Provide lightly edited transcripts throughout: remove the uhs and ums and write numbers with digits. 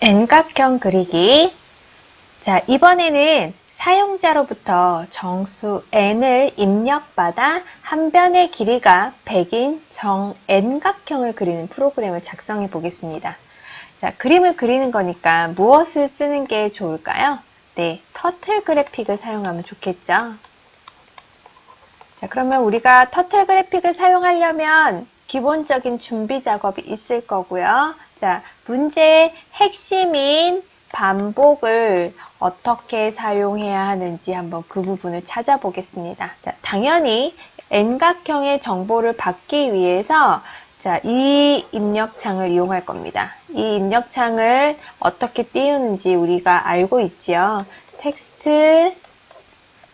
N각형 그리기. 자, 이번에는 사용자로부터 정수 n을 입력받아 한 변의 길이가 100인 정 N각형을 그리는 프로그램을 작성해 보겠습니다. 자, 그림을 그리는 거니까 무엇을 쓰는 게 좋을까요? 네, 터틀 그래픽을 사용하면 좋겠죠. 자, 그러면 우리가 터틀 그래픽을 사용하려면 기본적인 준비 작업이 있을 거고요. 자, 문제의 핵심인 반복을 어떻게 사용해야 하는지 한번 그 부분을 찾아보겠습니다. 자, 당연히 N각형의 정보를 받기 위해서 자, 이 입력창을 이용할 겁니다. 이 입력창을 어떻게 띄우는지 우리가 알고 있지요. 텍스트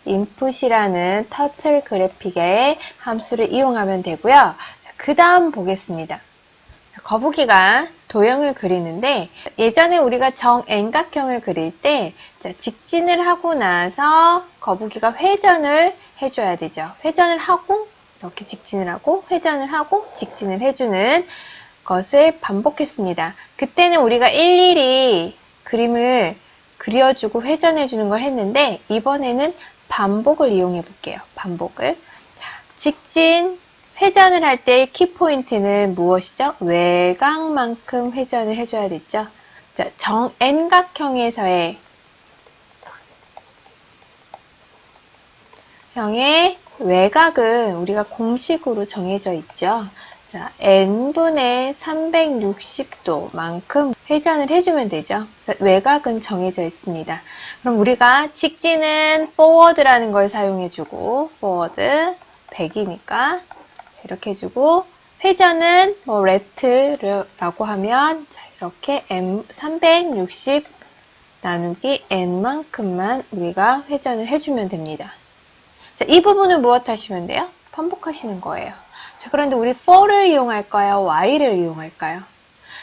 input이라는 터틀 그래픽의 함수를 이용하면 되고요. 그 다음 보겠습니다. 거북이가 도형을 그리는데 예전에 우리가 정 N각형을 그릴 때 직진을 하고 나서 거북이가 회전을 해줘야 되죠. 회전을 하고 이렇게 직진을 하고 회전을 하고 직진을 해주는 것을 반복했습니다. 그때는 우리가 일일이 그림을 그려주고 회전해주는 걸 했는데 이번에는 반복을 이용해 볼게요. 반복을. 직진, 회전을 할 때 키포인트는 무엇이죠? 외곽만큼 회전을 해줘야 됐죠. 자, 정 N각형에서의 형의 외곽은 우리가 공식으로 정해져 있죠. 자, n분의 360도만큼 회전을 해주면 되죠. 그래서 외곽은 정해져 있습니다. 그럼 우리가 직진은 forward라는 걸 사용해주고 forward 100이니까 이렇게 해주고 회전은 뭐 left라고 하면 자, 이렇게 360 나누기 n만큼만 우리가 회전을 해주면 됩니다. 자, 이 부분을 무엇 하시면 돼요? 반복하시는 거예요. 자, 그런데 우리 for를 이용할까요? while을 이용할까요?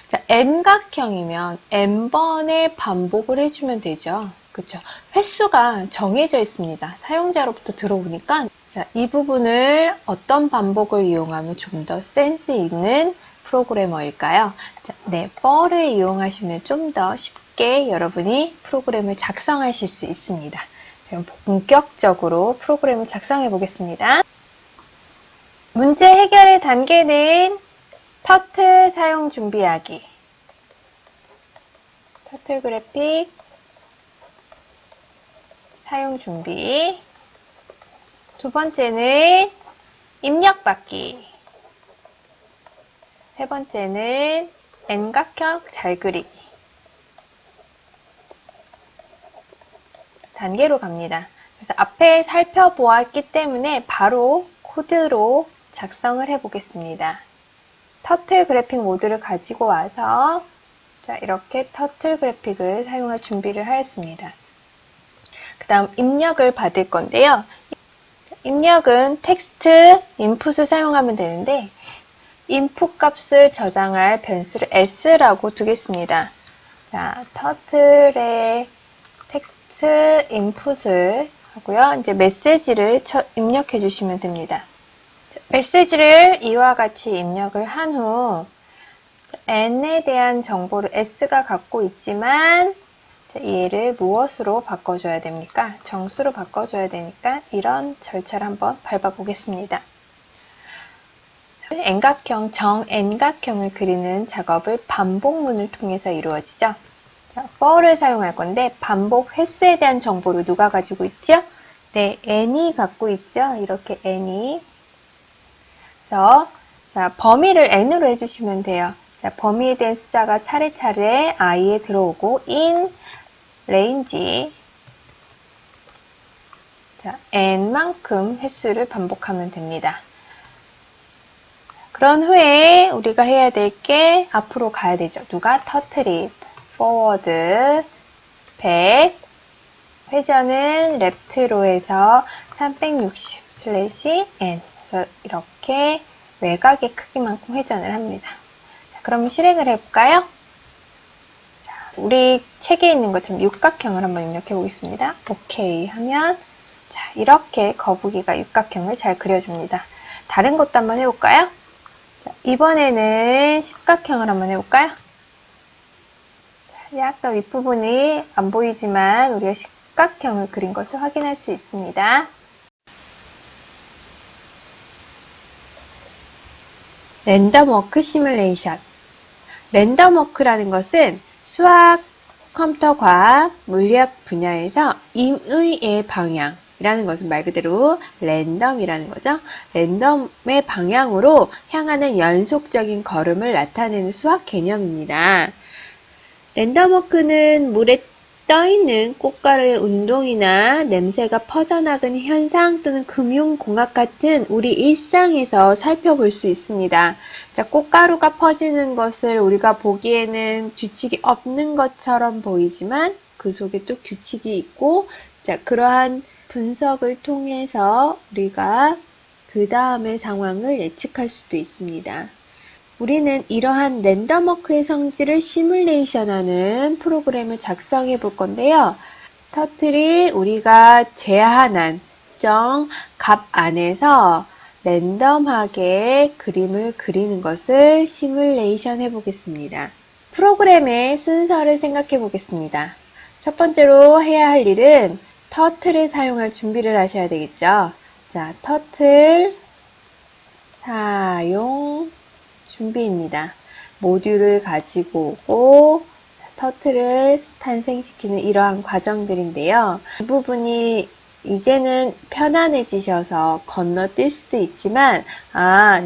자, N각형이면 N번의 반복을 해주면 되죠. 그쵸? 횟수가 정해져 있습니다. 사용자로부터 들어오니까 자, 이 부분을 어떤 반복을 이용하면 좀 더 센스 있는 프로그래머일까요? 자, 네, for를 이용하시면 좀 더 쉽게 여러분이 프로그램을 작성하실 수 있습니다. 그럼 본격적으로 프로그램을 작성해 보겠습니다. 문제 해결의 단계는 터틀 사용 준비하기, 터틀 그래픽 사용 준비. 두 번째는 입력받기. 세 번째는 N각형 잘 그리기. 단계로 갑니다. 그래서 앞에 살펴보았기 때문에 바로 코드로 작성을 해 보겠습니다. 터틀 그래픽 모드를 가지고 와서 자, 이렇게 터틀 그래픽을 사용할 준비를 하였습니다. 그 다음 입력을 받을 건데요. 입력은 텍스트 인풋을 사용하면 되는데 인풋 값을 저장할 변수를 s라고 두겠습니다. 자, 터틀의 텍스트 인풋을 하고요. 이제 메시지를 입력해 주시면 됩니다. 자, 메시지를 이와 같이 입력을 한 후 n에 대한 정보를 s가 갖고 있지만 얘를 무엇으로 바꿔줘야 됩니까? 정수로 바꿔줘야 되니까 이런 절차를 한번 밟아보겠습니다. N각형, 정 N각형을 그리는 작업을 반복문을 통해서 이루어지죠. 자, for를 사용할 건데 반복 횟수에 대한 정보를 누가 가지고 있죠? 네, n이 갖고 있죠. 이렇게 n이. 그래서 자, 범위를 n으로 해주시면 돼요. 자, 범위에 대한 숫자가 차례차례 i에 들어오고 in range 자, n만큼 횟수를 반복하면 됩니다. 그런 후에 우리가 해야 될 게 앞으로 가야 되죠. 누가? 터틀이 forward 100 회전은 left로 해서 360/n 그래서 이렇게 외곽의 크기만큼 회전을 합니다. 자, 그럼 실행을 해볼까요? 자, 우리 책에 있는 것처럼 육각형을 한번 입력해 보겠습니다. 오케이 하면 자, 이렇게 거북이가 육각형을 잘 그려줍니다. 다른 것도 한번 해볼까요? 자, 이번에는 십각형을 한번 해볼까요? 약간 윗부분이 안 보이지만 우리가 삼각형을 그린 것을 확인할 수 있습니다. 랜덤워크 시뮬레이션. 랜덤워크라는 것은 수학, 컴퓨터 과학, 물리학 분야에서 임의의 방향이라는 것은 말 그대로 랜덤이라는 거죠. 랜덤의 방향으로 향하는 연속적인 걸음을 나타내는 수학 개념입니다. 랜덤워크는 물에 떠있는 꽃가루의 운동이나 냄새가 퍼져나가는 현상 또는 금융공학 같은 우리 일상에서 살펴볼 수 있습니다. 자, 꽃가루가 퍼지는 것을 우리가 보기에는 규칙이 없는 것처럼 보이지만 그 속에 또 규칙이 있고, 자, 그러한 분석을 통해서 우리가 그 다음의 상황을 예측할 수도 있습니다. 우리는 이러한 랜덤워크의 성질을 시뮬레이션하는 프로그램을 작성해 볼 건데요. 터틀이 우리가 제한한 특정 값 안에서 랜덤하게 그림을 그리는 것을 시뮬레이션 해 보겠습니다. 프로그램의 순서를 생각해 보겠습니다. 첫 번째로 해야 할 일은 터틀을 사용할 준비를 하셔야 되겠죠. 자, 터틀 사용 준비입니다. 모듈을 가지고 오고 터틀을 탄생시키는 이러한 과정들인데요. 이 부분이 이제는 편안해지셔서 건너뛸 수도 있지만,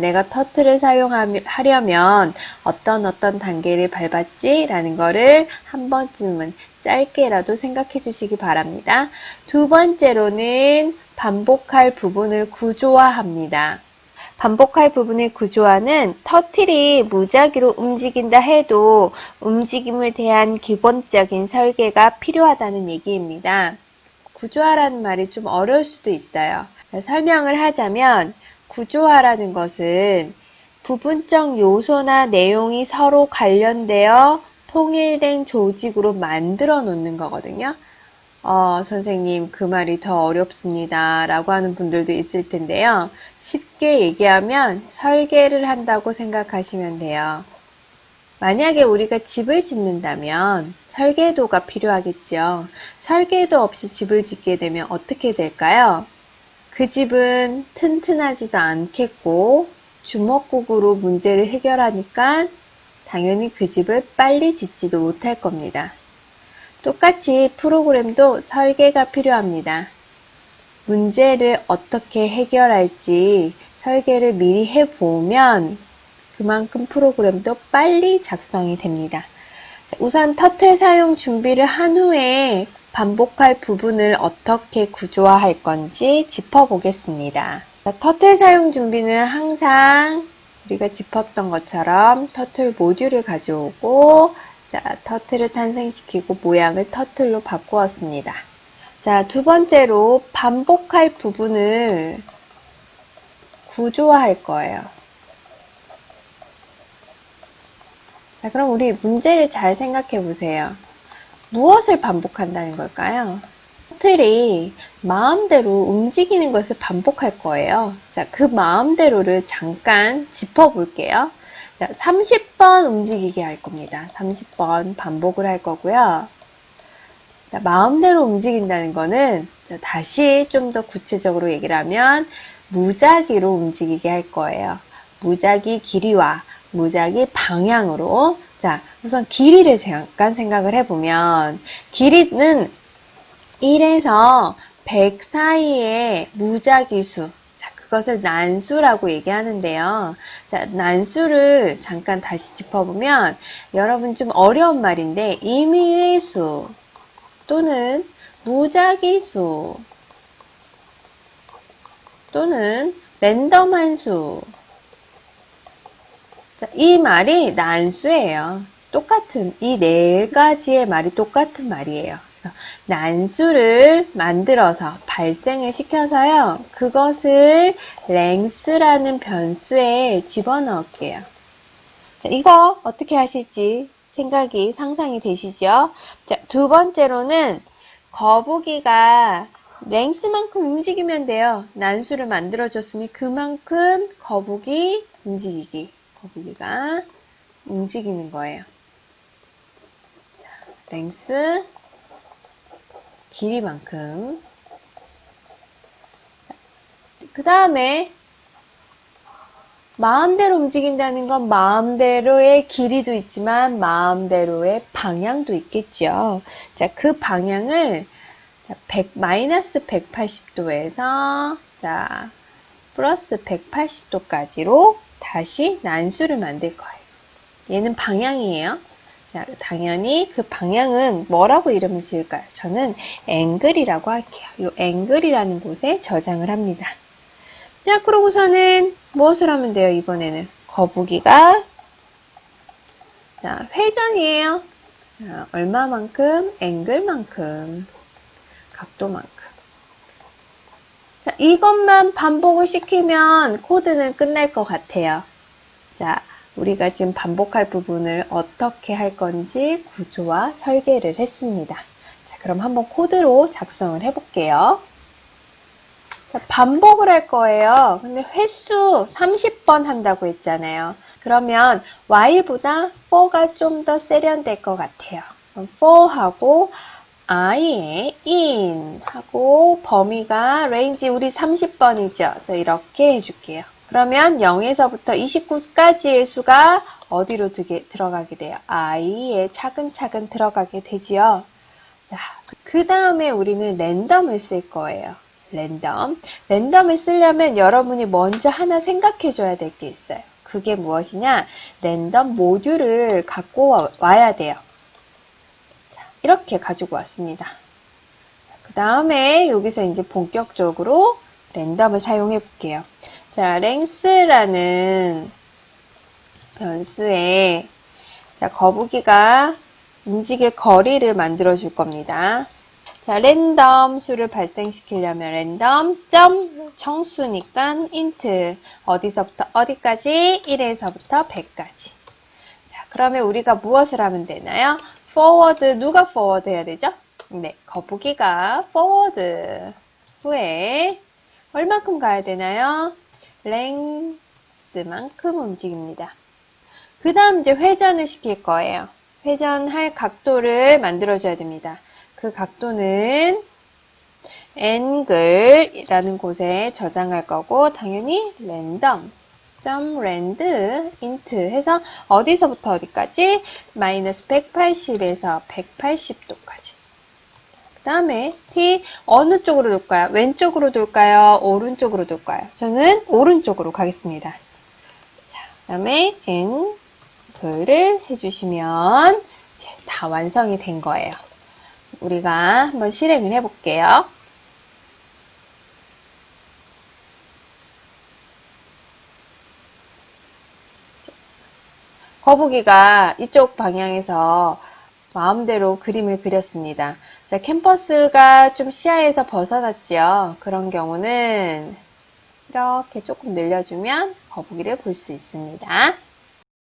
내가 터틀을 사용하려면 어떤 단계를 밟았지? 라는 거를 한 번쯤은 짧게라도 생각해 주시기 바랍니다. 두 번째로는 반복할 부분을 구조화합니다. 반복할 부분의 구조화는 터틀이 무작위로 움직인다 해도 움직임을 대한 기본적인 설계가 필요하다는 얘기입니다. 구조화라는 말이 좀 어려울 수도 있어요. 설명을 하자면 구조화라는 것은 부분적 요소나 내용이 서로 관련되어 통일된 조직으로 만들어 놓는 거거든요. 선생님, 그 말이 더 어렵습니다. 라고 하는 분들도 있을 텐데요. 쉽게 얘기하면 설계를 한다고 생각하시면 돼요. 만약에 우리가 집을 짓는다면 설계도가 필요하겠죠. 설계도 없이 집을 짓게 되면 어떻게 될까요? 그 집은 튼튼하지도 않겠고 주먹구구로 문제를 해결하니까 당연히 그 집을 빨리 짓지도 못할 겁니다. 똑같이 프로그램도 설계가 필요합니다. 문제를 어떻게 해결할지 설계를 미리 해보면 그만큼 프로그램도 빨리 작성이 됩니다. 우선 터틀 사용 준비를 한 후에 반복할 부분을 어떻게 구조화할 건지 짚어보겠습니다. 터틀 사용 준비는 항상 우리가 짚었던 것처럼 터틀 모듈을 가져오고 터틀을 탄생시키고 모양을 터틀로 바꾸었습니다. 자, 두 번째로 반복할 부분을 구조화할 거예요. 자, 그럼 우리 문제를 잘 생각해 보세요. 무엇을 반복한다는 걸까요? 터틀이 마음대로 움직이는 것을 반복할 거예요. 자, 그 마음대로를 잠깐 짚어볼게요. 30번 움직이게 할 겁니다. 30번 반복을 할 거고요. 마음대로 움직인다는 거는 다시 좀 더 구체적으로 얘기를 하면 무작위로 움직이게 할 거예요. 무작위 길이와 무작위 방향으로. 자, 우선 길이를 잠깐 생각을 해보면 길이는 1에서 100 사이의 무작위수, 그것을 난수라고 얘기하는데요. 자, 난수를 잠깐 다시 짚어보면 여러분 좀 어려운 말인데 임의의 수 또는 무작위수 또는 랜덤한 수. 자, 이 말이 난수예요. 똑같은 이 네 가지의 말이 똑같은 말이에요. 난수를 만들어서 발생을 시켜서요. 그것을 length라는 변수에 집어넣을게요. 자, 이거 어떻게 하실지 상상이 되시죠? 자, 두 번째로는 거북이가 length만큼 움직이면 돼요. 난수를 만들어줬으니 그만큼 거북이가 움직이는 거예요. 랭스 길이만큼. 그 다음에 마음대로 움직인다는 건 마음대로의 길이도 있지만 마음대로의 방향도 있겠죠. 자, 그 방향을 마이너스 180도에서 자, 플러스 180도까지로 다시 난수를 만들 거예요. 얘는 방향이에요. 자, 당연히 그 방향은 뭐라고 이름을 지을까요? 저는 앵글이라고 할게요. 이 앵글이라는 곳에 저장을 합니다. 자, 그러고서는 무엇을 하면 돼요? 이번에는 거북이가 자, 회전이에요. 자, 얼마만큼? 앵글만큼, 각도만큼. 자, 이것만 반복을 시키면 코드는 끝날 것 같아요. 자, 우리가 지금 반복할 부분을 어떻게 할 건지 구조와 설계를 했습니다. 자, 그럼 한번 코드로 작성을 해볼게요. 자, 반복을 할 거예요. 근데 횟수 30번 한다고 했잖아요. 그러면 while보다 for가 좀 더 세련될 것 같아요. for하고 i에 in 하고 범위가 range 우리 30번이죠. 그래서 이렇게 해줄게요. 그러면 0에서부터 29까지의 수가 어디로 들어가게 돼요? i에 차근차근 들어가게 되지요. 자, 그 다음에 우리는 랜덤을 쓸 거예요. 랜덤을 쓰려면 여러분이 먼저 하나 생각해 줘야 될 게 있어요. 그게 무엇이냐? 랜덤 모듈을 갖고 와야 돼요. 자, 이렇게 가지고 왔습니다. 그 다음에 여기서 이제 본격적으로 랜덤을 사용해 볼게요. 자, length라는 변수에 자, 거북이가 움직일 거리를 만들어 줄 겁니다. 자, 랜덤 수를 발생시키려면 랜덤 점 청수니까 int 어디서부터 어디까지? 1에서부터 100까지. 자, 그러면 우리가 무엇을 하면 되나요? forward 누가 forward 해야 되죠? 네, 거북이가 forward 후에 얼만큼 가야 되나요? length만큼 움직입니다. 그 다음 이제 회전을 시킬 거예요. 회전할 각도를 만들어줘야 됩니다. 그 각도는 angle이라는 곳에 저장할 거고 당연히 rand int 해서 어디서부터 어디까지? 마이너스 180에서 180도까지. 그 다음에 t 어느 쪽으로 돌까요? 왼쪽으로 돌까요? 오른쪽으로 돌까요? 저는 오른쪽으로 가겠습니다. 자, 그 다음에 angle를 해주시면 이제 다 완성이 된 거예요. 우리가 한번 실행을 해볼게요. 거북이가 이쪽 방향에서 마음대로 그림을 그렸습니다. 자, 캠퍼스가 좀 시야에서 벗어났죠. 그런 경우는 이렇게 조금 늘려주면 거북이를 볼 수 있습니다.